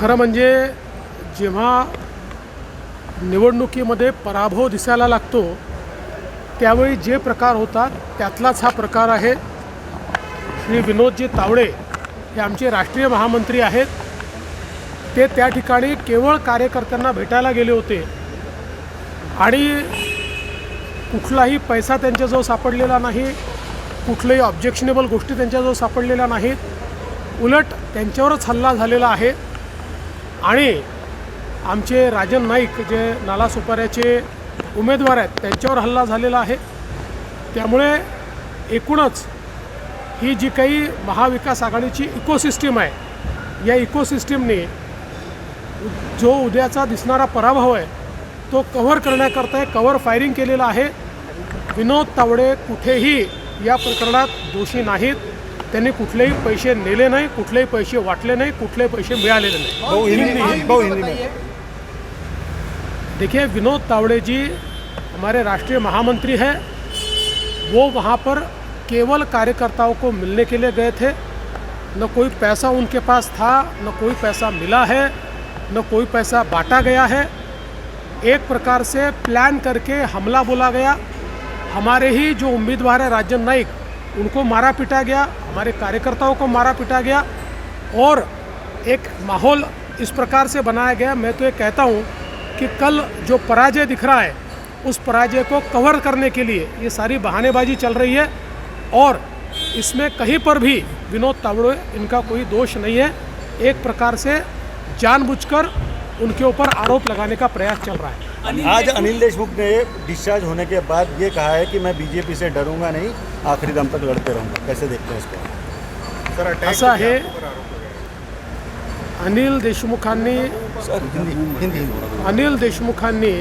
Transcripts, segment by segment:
खरं म्हणजे जेव्हा निवडणुकीमध्ये पराभव दिसायला लागतो त्यावेळी जे प्रकार होतात त्यातलाच हा प्रकार आहे। श्री विनोदजी तावडे हे आमचे राष्ट्रीय महामंत्री आहेत। ते त्या ठिकाणी केवळ कार्यकर्त्यांना भेटायला गेले होते आणि कुठलाही पैसा त्यांच्याजवळ सापडलेला नाही, कुठल्याही ऑब्जेक्शनेबल गोष्टी त्यांच्याजवळ सापडलेल्या नाहीत, उलट त्यांच्यावरच हल्ला झालेला आहे। आणि आमचे राजन नाईक जे नालासोपाऱ्याचे उमेदवार आहेत त्यांच्यावर हल्ला झालेला आहे। त्यामुळे एकूणच ही जी काही महाविकास आघाडीची इकोसिस्टीम आहे या इकोसिस्टीमने जो उद्याचा दिसणारा पराभव आहे तो कव्हर करण्याकरता कव्हर फायरिंग केलेलं आहे। विनोद तावडे कुठेही या प्रकरणात दोषी नाहीत। त्यांनी कुठलेही पैसे नेले नहीं, कुठलेही पैसे वाटले नहीं, कुठलेही पैसे मिळालेले नहीं। देखिए, विनोद तावड़े जी हमारे राष्ट्रीय महामंत्री हैं। वो वहाँ पर केवल कार्यकर्ताओं को मिलने के लिए गए थे। न कोई पैसा उनके पास था, न कोई पैसा मिला है, न कोई पैसा बांटा गया है। एक प्रकार से प्लान करके हमला बोला गया। हमारे ही जो उम्मीदवार है राजन नाइक उनको मारा पीटा गया, हमारे कार्यकर्ताओं को मारा पीटा गया और एक माहौल इस प्रकार से बनाया गया। मैं तो ये कहता हूँ कि कल जो पराजय दिख रहा है उस पराजय को कवर करने के लिए ये सारी बहानेबाजी चल रही है और इसमें कहीं पर भी विनोद तावड़े इनका कोई दोष नहीं है। एक प्रकार से जानबूझकर उनके ऊपर आरोप लगाने का प्रयास चल रहा है। आज अनिल देशमुख ने डिस्चार्ज होने के बाद ये कहा है कि मैं बीजेपी से डरूंगा नहीं, आखिरी दम तक लड़ते रहूंगा। कैसे देखते हैं इसको? सर, ऐसा है, अनिल देशमुखांनी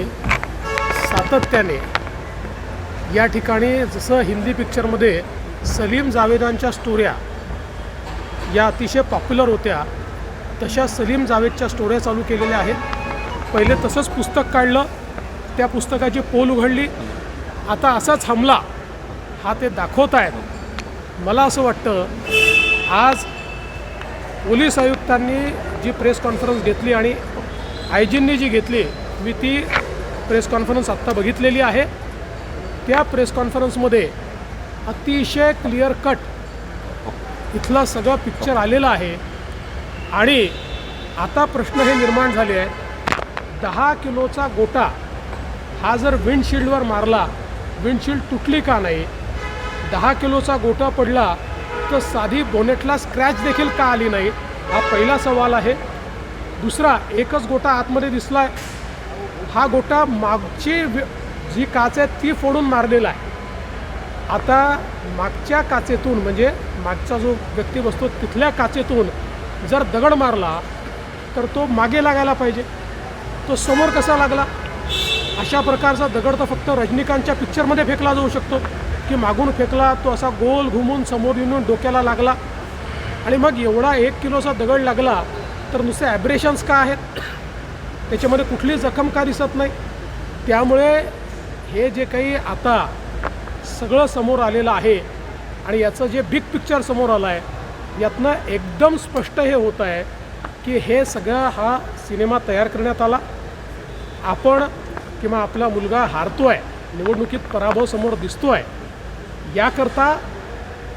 सातत्याने या ठिकाणी जसं हिंदी पिक्चरमध्ये सलीम जावेदांच्या स्टोऱ्या या अतिशय पॉप्युलर होत्या तशा सलीम जावेदच्या स्टोऱ्या चालू केलेल्या आहेत। पहिले तसंच पुस्तक काढलं, त्या पुस्तकाची पोल उघडली, आता असाच हमला हा ते दाखवत आहेत। मला असं वाटतं आज पोलीस आयुक्तांनी जी प्रेस कॉन्फरन्स घेतली आणि आयजींनी जी घेतली, मी ती प्रेस कॉन्फरन्स आत्ता बघितलेली आहे। त्या प्रेस कॉन्फरन्समध्ये अतिशय क्लिअर कट इथला सगळं पिक्चर आलेलं आहे आणि आता प्रश्न हे निर्माण झाले आहे, 10 किलोचा गोटा हा जर विंडशील्डवर मारला, विंडशील्ड तुटली का नाही? 10 किलोचा गोटा पडला तर साधी बोनेटला स्क्रॅच देखील का आली नाही? हा पहिला सवाल आहे। दुसरा, एकच गोटा आतमध्ये दिसला आहे, हा गोटा मागची जी काच आहे ती फोडून मारलेला आहे। आता मागच्या काचेतून म्हणजे मागचा जो व्यक्ती बसतो तिथल्या काचेतून जर दगड मारला तर तो मागे लागायला पाहिजे, तो समोर कसा लागला? अशा प्रकारचा दगड तर फक्त रजनीकांतच्या पिक्चरमध्ये फेकला जाऊ शकतो की मागून फेकला, तो असा गोल घुमून समोर येऊन डोक्याला लागला आणि मग एवढा 1 किलोचा दगड लागला तर नुसते ॲब्रेशन्स का आहेत? त्याच्यामध्ये कुठली जखम का दिसत नाही? त्यामुळे हे जे काही आता सगळं समोर आलेलं आहे आणि याचं जे बिग पिक्चर समोर आलं आहे यातनं एकदम स्पष्ट हे होत आहे की हे सगळं हा सिनेमा तयार करण्यात आला। आपण किंवा आपला मुलगा हारतो आहे, निवडणुकीत पराभव समोर दिसतो आहे, याकरता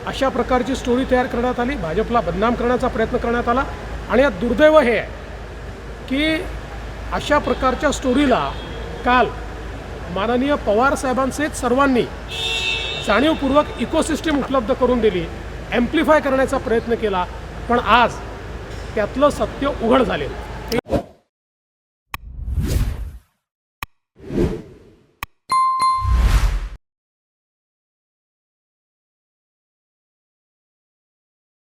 अशा प्रकारची स्टोरी तयार करण्यात आली, भाजपला बदनाम करण्याचा प्रयत्न करण्यात आला। आणि यात दुर्दैव हे आहे की अशा प्रकारच्या स्टोरीला काल माननीय पवार साहेबांसहित सर्वांनी जाणीवपूर्वक इकोसिस्टीम उपलब्ध करून दिली, ॲम्प्लिफाय करण्याचा प्रयत्न केला, पण आज त्यातलं सत्य उघड झालेलं।